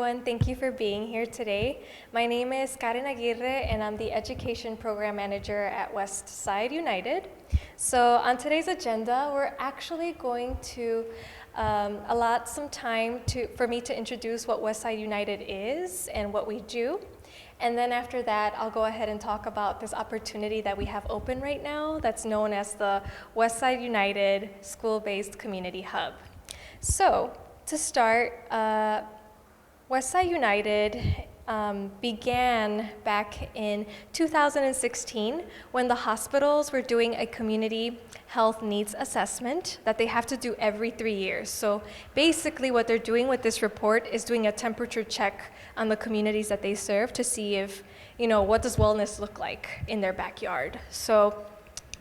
everyone. Thank you for being here today. My name is Karen Aguirre, and I'm the Education Program Manager at West Side United. So on today's agenda, we're actually going to allot some time for me to introduce what West Side United is and what we do. And then after that, I'll go ahead and talk about this opportunity that we have open right now that's known as the West Side United School-Based Community Hub. So to start, West Side United began back in 2016 when the hospitals were doing a community health needs assessment that they have to do every 3 years. So basically what they're doing with this report is doing a temperature check on the communities that they serve to see if, what does wellness look like in their backyard. So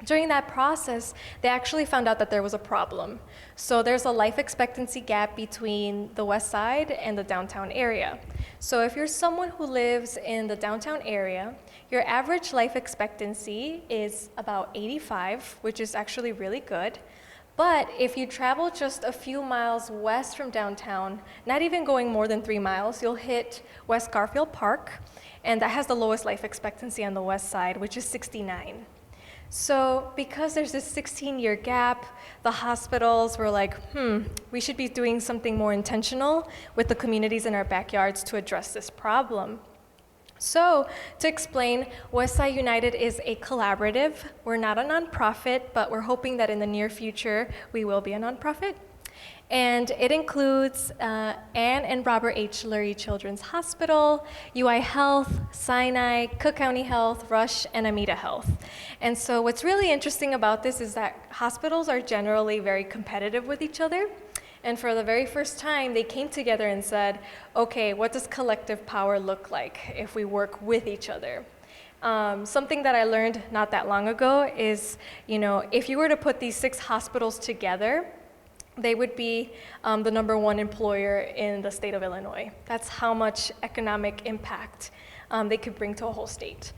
during that process, they actually found out that there was a problem. So there's a life expectancy gap between the West Side and the downtown area. So if you're someone who lives in the downtown area, your average life expectancy is about 85, which is actually really good. But if you travel just a few miles west from downtown, not even going more than 3 miles, you'll hit West Garfield Park, and that has the lowest life expectancy on the West Side, which is 69. So because there's this 16-year gap, the hospitals were like, we should be doing something more intentional with the communities in our backyards to address this problem. So to explain, West Side United is a collaborative. We're not a nonprofit, but we're hoping that in the near future, we will be a nonprofit. And it includes Ann and Robert H. Lurie Children's Hospital, UI Health, Sinai, Cook County Health, Rush, and Amita Health. And so what's really interesting about this is that hospitals are generally very competitive with each other. And for the very first time, they came together and said, okay, what does collective power look like if we work with each other? Something that I learned not that long ago is, if you were to put these 6 hospitals together, they would be the #1 employer in the state of Illinois. That's how much economic impact they could bring to a whole state.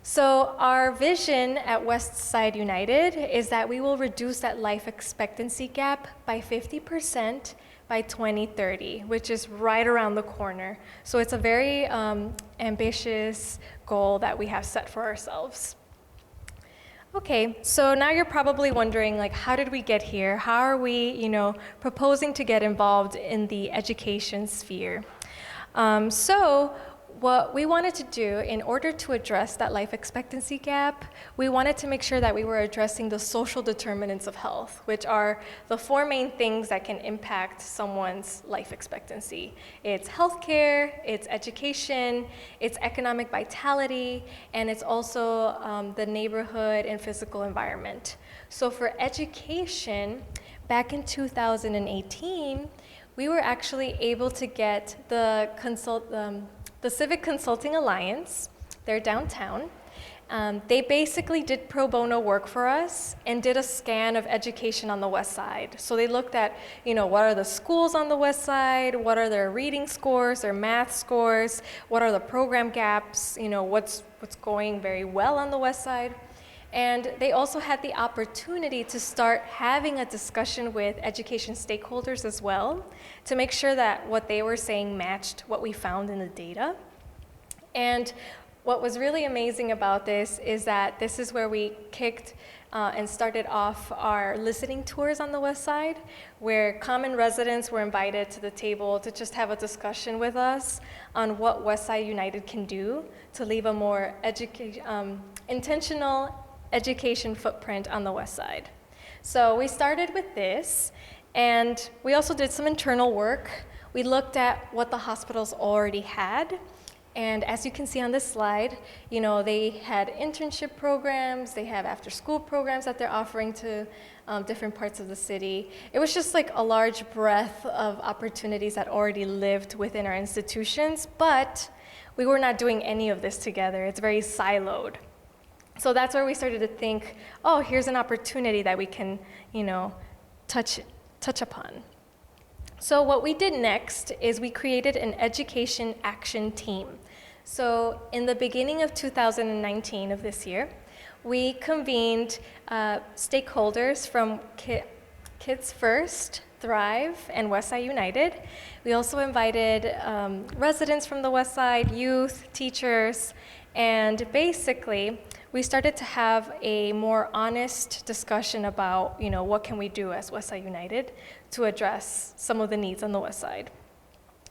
So our vision at West Side United is that we will reduce that life expectancy gap by 50% by 2030, which is right around the corner. So it's a very ambitious goal that we have set for ourselves. Okay, so now you're probably wondering, how did we get here? How are we, proposing to get involved in the education sphere? So what we wanted to do in order to address that life expectancy gap, we wanted to make sure that we were addressing the social determinants of health, which are the 4 main things that can impact someone's life expectancy. It's healthcare, it's education, it's economic vitality, and it's also the neighborhood and physical environment. So for education, back in 2018, we were actually able to get the Civic Consulting Alliance, they're downtown. They basically did pro bono work for us and did a scan of education on the West Side. So they looked at, what are the schools on the West Side, what are their reading scores, their math scores, what are the program gaps, what's going very well on the West Side. And they also had the opportunity to start having a discussion with education stakeholders as well to make sure that what they were saying matched what we found in the data. And what was really amazing about this is that this is where we kicked and started off our listening tours on the West Side, where common residents were invited to the table to just have a discussion with us on what West Side United can do to leave a more intentional education footprint on the West Side. So we started with this, and we also did some internal work. We looked at what the hospitals already had, and as you can see on this slide, they had internship programs, they have after-school programs that they're offering to different parts of the city. It was just like a large breadth of opportunities that already lived within our institutions, but we were not doing any of this together. It's very siloed. So that's where we started to think, here's an opportunity that we can, touch upon. So what we did next is we created an education action team. So in the beginning of 2019 of this year, we convened stakeholders from Kids First, Thrive, and Westside United. We also invited residents from the Westside, youth, teachers, and basically we started to have a more honest discussion about, what can we do as Westside United to address some of the needs on the Westside.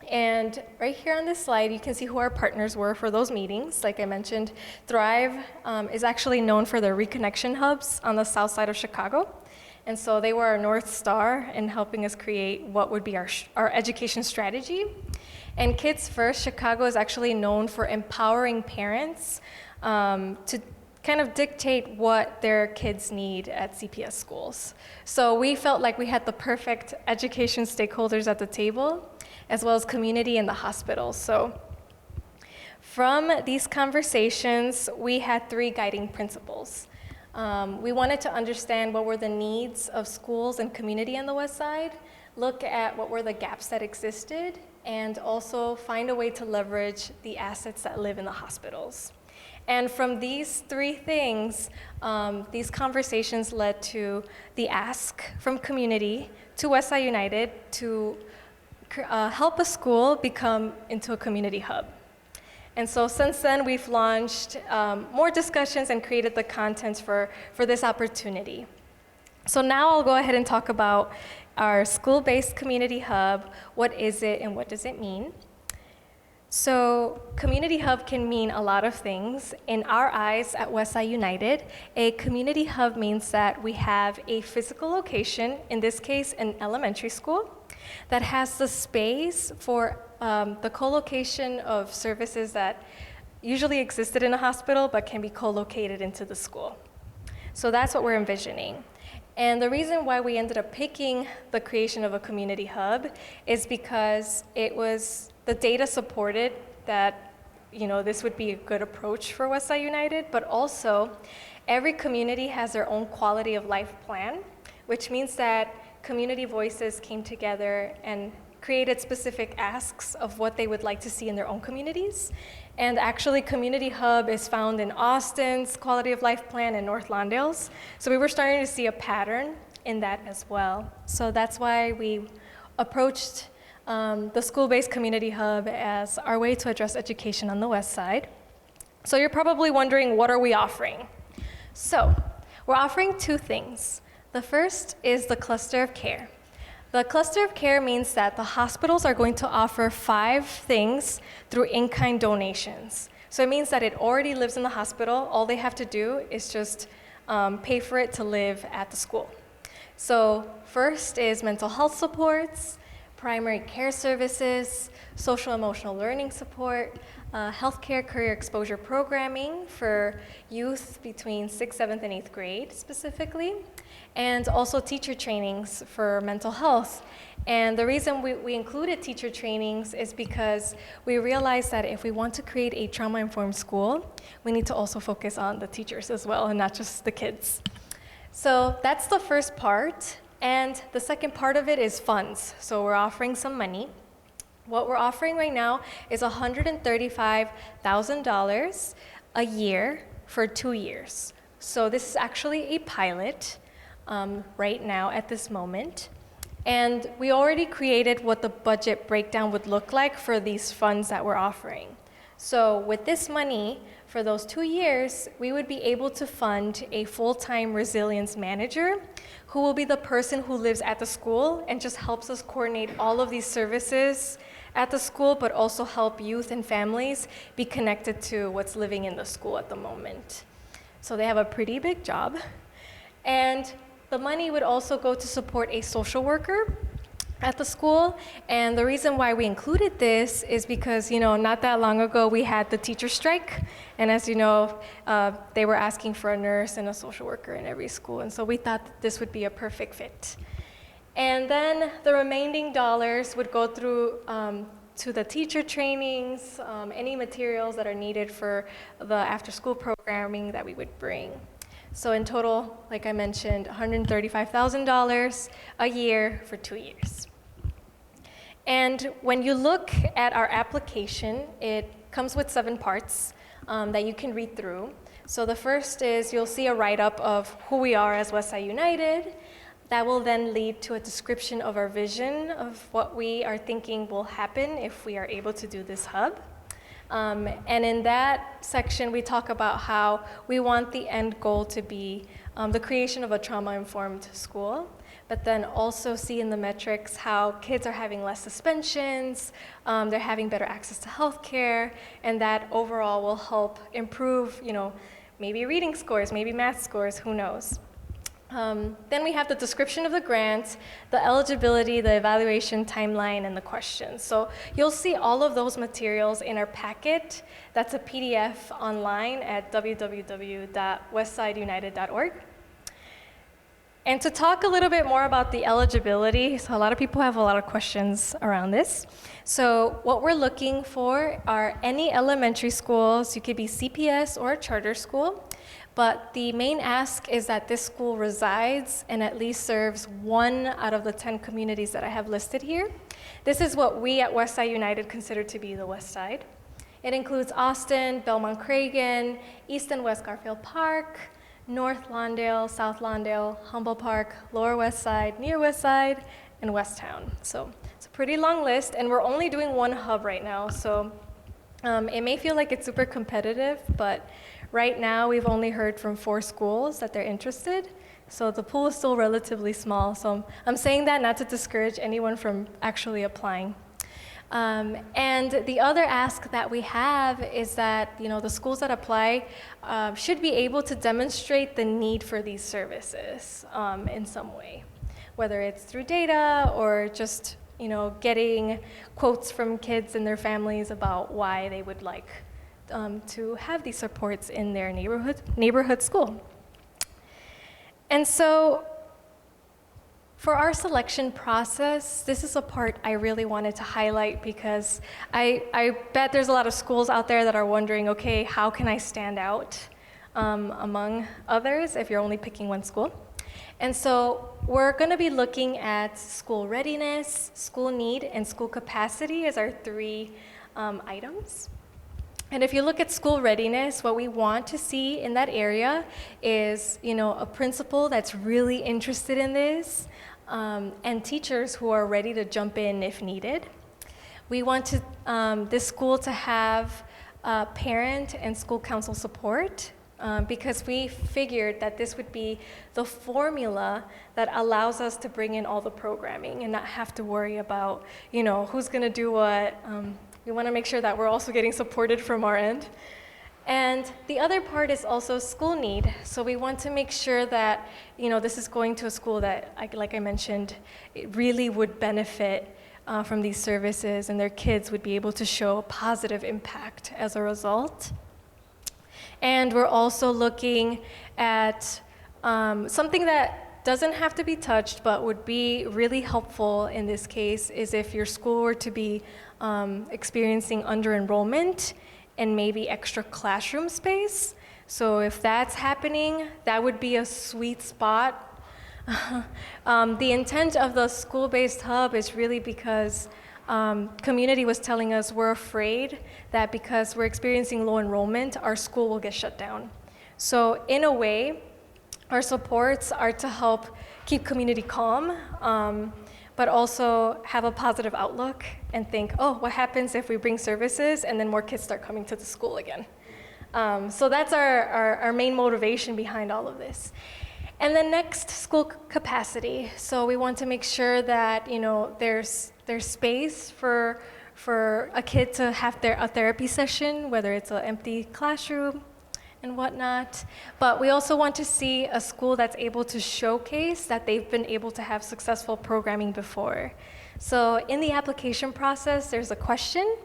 And right here on this slide, you can see who our partners were for those meetings. Like I mentioned, Thrive is actually known for their reconnection hubs on the south side of Chicago. And so they were our North Star in helping us create what would be our education strategy. And Kids First, Chicago is actually known for empowering parents to kind of dictate what their kids need at CPS schools. So we felt like we had the perfect education stakeholders at the table, as well as community and the hospitals. So from these conversations, we had 3 guiding principles. We wanted to understand what were the needs of schools and community on the West Side, look at what were the gaps that existed, and also find a way to leverage the assets that live in the hospitals. And from these 3 things, these conversations led to the ask from community to Westside United to help a school become into a community hub. And so since then, we've launched more discussions and created the content for this opportunity. So now I'll go ahead and talk about our school-based community hub. What is it and what does it mean? So community hub can mean a lot of things. In our eyes at Westside United, a community hub means that we have a physical location, in this case an elementary school, that has the space for the co-location of services that usually existed in a hospital but can be co-located into the school. So that's what we're envisioning. And the reason why we ended up picking the creation of a community hub is because the data supported that this would be a good approach for Westside United, but also every community has their own quality of life plan, which means that community voices came together and created specific asks of what they would like to see in their own communities. And actually, Community Hub is found in Austin's Quality of Life Plan and North Lawndale's. So we were starting to see a pattern in that as well. So that's why we approached the school-based Community Hub as our way to address education on the West Side. So you're probably wondering, what are we offering? So we're offering 2 things. The first is the cluster of care. The cluster of care means that the hospitals are going to offer 5 things through in-kind donations. So it means that it already lives in the hospital. All they have to do is just pay for it to live at the school. So first is mental health supports, primary care services, social emotional learning support, healthcare career exposure programming for youth between 6th, 7th, and 8th grade specifically, and also teacher trainings for mental health. And the reason we included teacher trainings is because we realized that if we want to create a trauma-informed school, we need to also focus on the teachers as well and not just the kids. So that's the first part. And the second part of it is funds. So we're offering some money. What we're offering right now is $135,000 a year for 2 years. So this is actually a pilot right now at this moment. And we already created what the budget breakdown would look like for these funds that we're offering. So with this money, for those 2 years, we would be able to fund a full-time resilience manager who will be the person who lives at the school and just helps us coordinate all of these services at the school, but also help youth and families be connected to what's living in the school at the moment. So they have a pretty big job. And the money would also go to support a social worker at the school. And the reason why we included this is because, not that long ago we had the teacher strike. And as you know, they were asking for a nurse and a social worker in every school. And so we thought that this would be a perfect fit. And then the remaining dollars would go through to the teacher trainings, any materials that are needed for the after-school programming that we would bring. So in total, like I mentioned, $135,000 a year for 2 years. And when you look at our application, it comes with 7 parts that you can read through. So the first is you'll see a write-up of who we are as Westside United. That will then lead to a description of our vision of what we are thinking will happen if we are able to do this hub. And in that section, we talk about how we want the end goal to be the creation of a trauma-informed school, but then also see in the metrics how kids are having less suspensions, they're having better access to healthcare, and that overall will help improve, maybe reading scores, maybe math scores, who knows. Then we have the description of the grant, the eligibility, the evaluation timeline, and the questions. So you'll see all of those materials in our packet. That's a PDF online at www.westsideunited.org. And to talk a little bit more about the eligibility, so a lot of people have a lot of questions around this. So what we're looking for are any elementary schools. You could be CPS or a charter school. But the main ask is that this school resides and at least serves 1 out of the 10 communities that I have listed here. This is what we at Westside United consider to be the West Side. It includes Austin, Belmont-Cragen, East and West Garfield Park, North Lawndale, South Lawndale, Humboldt Park, Lower West Side, Near West Side, and West Town. So it's a pretty long list, and we're only doing 1 hub right now. So it may feel like it's super competitive, but right now, we've only heard from 4 schools that they're interested, so the pool is still relatively small. So I'm saying that not to discourage anyone from actually applying. And the other ask that we have is that the schools that apply should be able to demonstrate the need for these services in some way, whether it's through data or just getting quotes from kids and their families about why they would like to have these supports in their neighborhood school. And so for our selection process, this is a part I really wanted to highlight because I bet there's a lot of schools out there that are wondering, okay, how can I stand out among others if you're only picking 1 school? And so we're going to be looking at school readiness, school need, and school capacity as our 3 items. And if you look at school readiness, what we want to see in that area is, a principal that's really interested in this, and teachers who are ready to jump in if needed. We want this school to have parent and school council support, because we figured that this would be the formula that allows us to bring in all the programming and not have to worry about, who's going to do what. We want to make sure that we're also getting supported from our end. And the other part is also school need. So we want to make sure that, this is going to a school that, like I mentioned, it really would benefit from these services, and their kids would be able to show a positive impact as a result. And we're also looking at something that doesn't have to be touched, but would be really helpful in this case is if your school were to be experiencing under-enrollment and maybe extra classroom space. So if that's happening, that would be a sweet spot. The intent of the school-based hub is really because community was telling us we're afraid that because we're experiencing low enrollment, our school will get shut down. So in a way, our supports are to help keep community calm, but also have a positive outlook and think, oh, what happens if we bring services and then more kids start coming to the school again? So that's our main motivation behind all of this. And then next, school capacity. So we want to make sure that there's space for a kid to have a therapy session, whether it's an empty classroom and whatnot. But we also want to see a school that's able to showcase that they've been able to have successful programming before. So in the application process, there's a question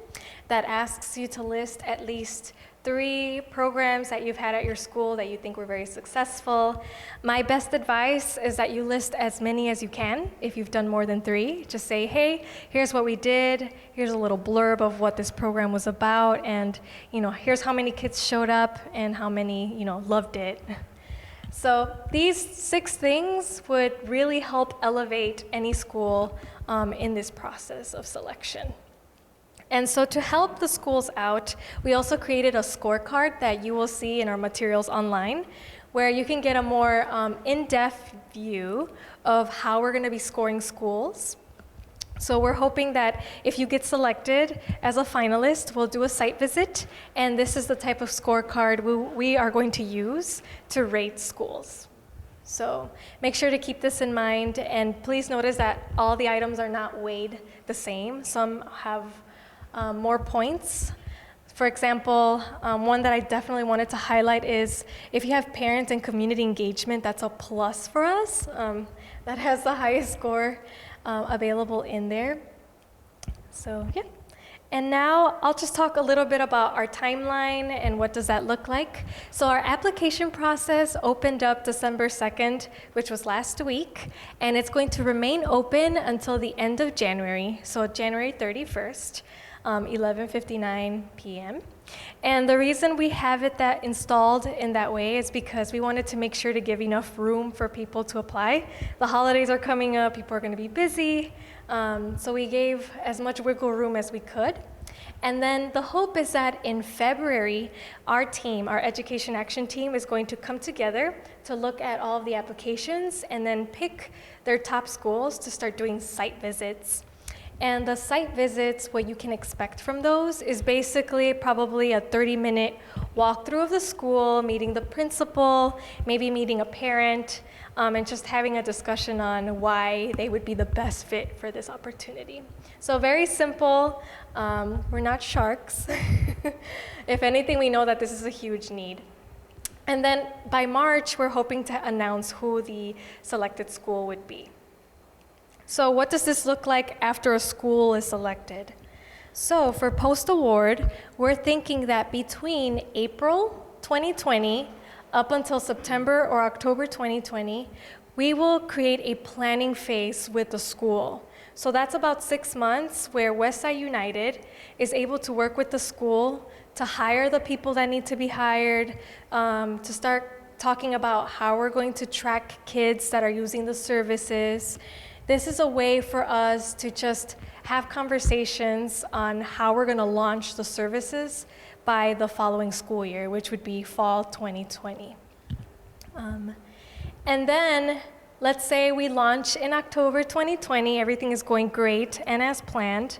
that asks you to list at least 3 programs that you've had at your school that you think were very successful. My best advice is that you list as many as you can. If you've done more than 3, just say, hey, here's what we did, here's a little blurb of what this program was about, and here's how many kids showed up and how many loved it. So these 6 things would really help elevate any school in this process of selection. And so to help the schools out, we also created a scorecard that you will see in our materials online, where you can get a more in-depth view of how we're going to be scoring schools. So we're hoping that if you get selected as a finalist, we'll do a site visit, and this is the type of scorecard we are going to use to rate schools. So make sure to keep this in mind, and please notice that all the items are not weighed the same. Some have more points. For example, one that I definitely wanted to highlight is if you have parent and community engagement, that's a plus for us. That has the highest score available in there. So yeah. And now I'll just talk a little bit about our timeline and what does that look like. So our application process opened up December 2nd, which was last week, and it's going to remain open until the end of January, so January 31st, 11:59 p.m. And the reason we have it installed in that way is because we wanted to make sure to give enough room for people to apply. The holidays are coming up, people are going to be busy, so we gave as much wiggle room as we could. And then the hope is that in February, our team, our Education Action Team, is going to come together to look at all of the applications and then pick their top schools to start doing site visits. And the site visits, what you can expect from those is basically probably a 30-minute walkthrough of the school, meeting the principal, maybe meeting a parent, and just having a discussion on why they would be the best fit for this opportunity. So very simple. We're not sharks. If anything, we know that this is a huge need. And then by March, we're hoping to announce who the selected school would be. So what does this look like after a school is selected? So for post-award, we're thinking that between April 2020 up until September or October 2020, we will create a planning phase with the school. So that's about 6 months where Westside United is able to work with the school to hire the people that need to be hired, to start talking about how we're going to track kids that are using the services. This is a way for us to just have conversations on how we're going to launch the services by the following school year, which would be fall 2020. And then, let's say we launch in October 2020, everything is going great and as planned.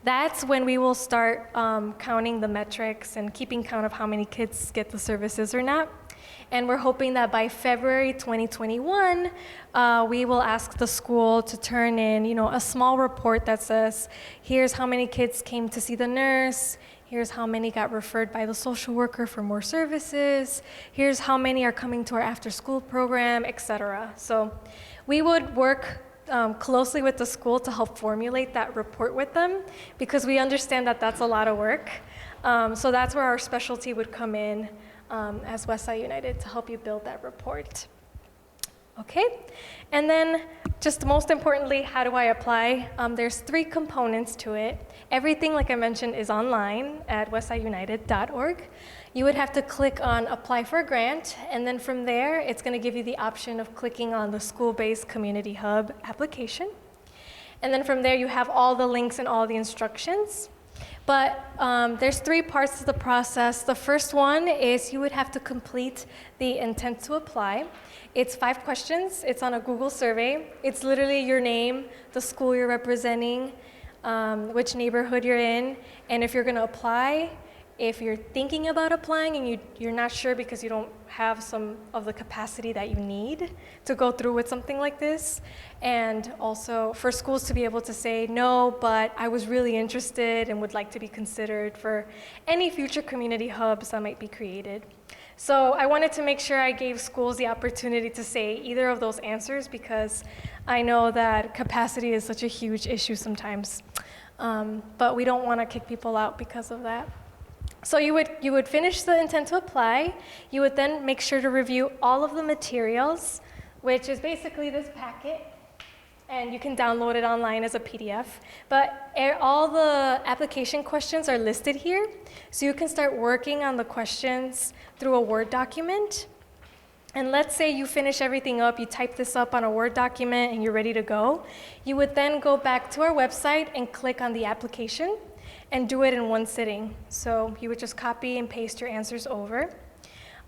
That's when we will start counting the metrics and keeping count of how many kids get the services or not. And we're hoping that by February 2021, we will ask the school to turn in, a small report that says, here's how many kids came to see the nurse, here's how many got referred by the social worker for more services, here's how many are coming to our after-school program, etc. So we would work closely with the school to help formulate that report with them, because we understand that that's a lot of work. So that's where our specialty would come in as Westside United to help you build that report. Okay, and then just most importantly, how do I apply? There's 3 components to it. Everything, like I mentioned, is online at westsideunited.org. You would have to click on apply for a grant, and then from there, it's going to give you the option of clicking on the school-based community hub application. And then from there, you have all the links and all the instructions. But there's 3 parts to the process. The first one is you would have to complete the intent to apply. It's 5 questions. It's on a Google survey. It's literally your name, the school you're representing, which neighborhood you're in, and if you're going to apply. If you're thinking about applying and you're not sure because you don't have some of the capacity that you need to go through with something like this, and also for schools to be able to say, no, but I was really interested and would like to be considered for any future community hubs that might be created. So I wanted to make sure I gave schools the opportunity to say either of those answers, because I know that capacity is such a huge issue sometimes, but we don't want to kick people out because of that. So you would finish the intent to apply. You would then make sure to review all of the materials, which is basically this packet, and you can download it online as a PDF. But all the application questions are listed here, so you can start working on the questions through a Word document. And let's say you finish everything up, you type this up on a Word document, and you're ready to go. You would then go back to our website and click on the application and do it in one sitting. So you would just copy and paste your answers over.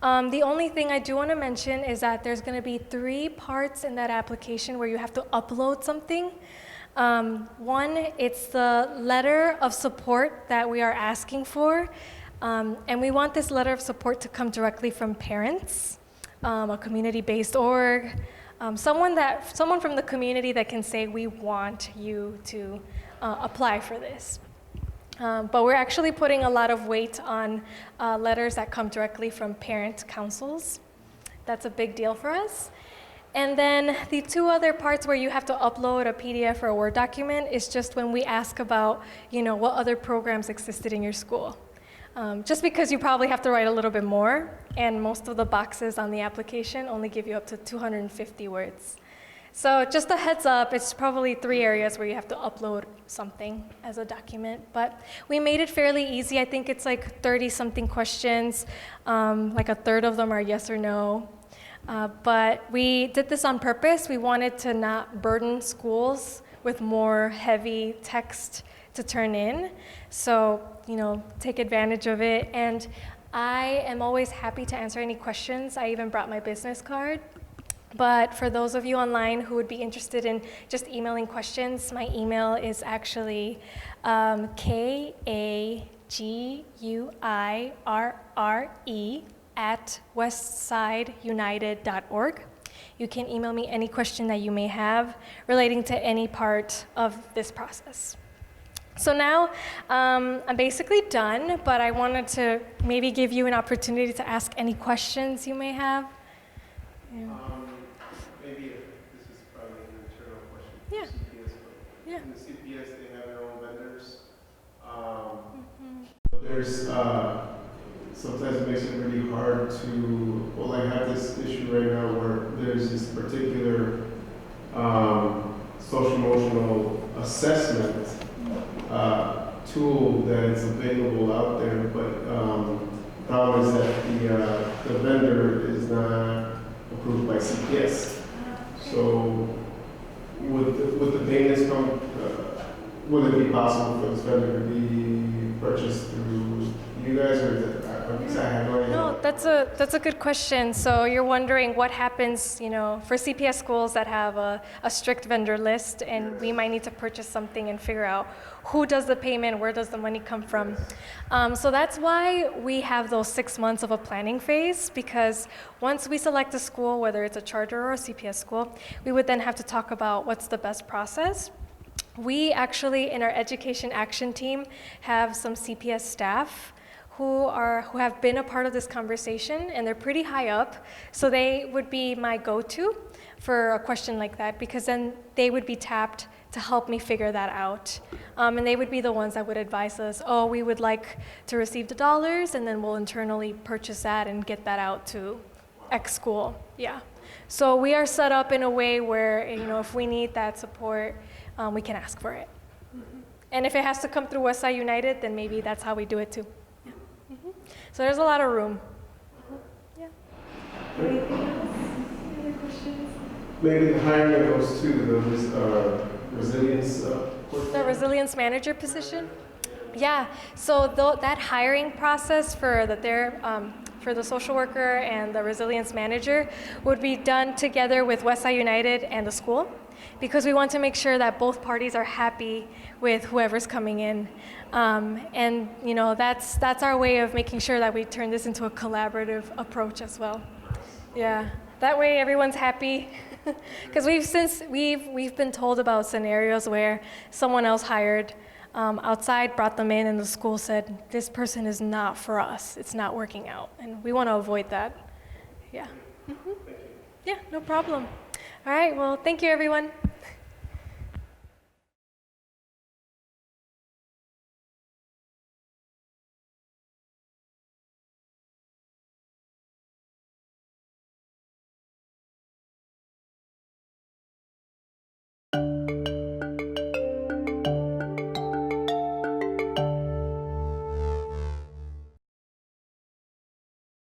The only thing I do want to mention is that there's going to be 3 parts in that application where you have to upload something. One, it's the letter of support that we are asking for, and we want this letter of support to come directly from parents, a community-based org, someone from the community that can say, we want you to apply for this. But we're actually putting a lot of weight on letters that come directly from parent councils. That's a big deal for us. And then the 2 other parts where you have to upload a PDF or a Word document is just when we ask about, what other programs existed in your school. Just because you probably have to write a little bit more, and most of the boxes on the application only give you up to 250 words. So just a heads up, it's probably 3 areas where you have to upload something as a document. But we made it fairly easy. I think it's like 30-something questions. Like a third of them are yes or no. But we did this on purpose. We wanted to not burden schools with more heavy text to turn in. So, take advantage of it. And I am always happy to answer any questions. I even brought my business card. But for those of you online who would be interested in just emailing questions, my email is actually kaguirre@westsideunited.org. You can email me any question that you may have relating to any part of this process. So now I'm basically done, but I wanted to maybe give you an opportunity to ask any questions you may have. Yeah. Maybe this is probably an internal question for Yeah. CPS, but Yeah. in the CPS they have their own vendors. But there's sometimes it makes it really hard to, I have this issue right now where there's this particular social emotional assessment tool that is available out there, but the problem is that the vendor is not approved by CPS. So would the payments come, would it be possible for this vendor to be purchased through you guys, or is it, I have no idea. No, that's a good question. So you're wondering what happens, for CPS schools that have a strict vendor list, and we might need to purchase something and figure out who does the payment, where does the money come from. So that's why we have those 6 months of a planning phase, because once we select a school, whether it's a charter or a CPS school, we would then have to talk about what's the best process. We actually, in our education action team, have some CPS staff who have been a part of this conversation, and they're pretty high up, so they would be my go-to for a question like that, because then they would be tapped to help me figure that out. And they would be the ones that would advise us, we would like to receive the dollars, and then we'll internally purchase that and get that out to X school. Yeah. So we are set up in a way where, if we need that support, we can ask for it. Mm-hmm. And if it has to come through Westside United, then maybe that's how we do it too. So there's a lot of room. Yeah. Anything else? Any other questions? Maybe the hiring of those two, those resilience. The resilience manager position? Yeah. So that hiring process for the social worker and the resilience manager would be done together with Westside United and the school, because we want to make sure that both parties are happy with whoever's coming in. And that's our way of making sure that we turn this into a collaborative approach as well. Yeah, that way everyone's happy. Because we've been told about scenarios where someone else hired outside, brought them in, and the school said, this person is not for us, it's not working out. And we want to avoid that. Yeah. Mm-hmm. Yeah, no problem. All right, well, thank you, everyone.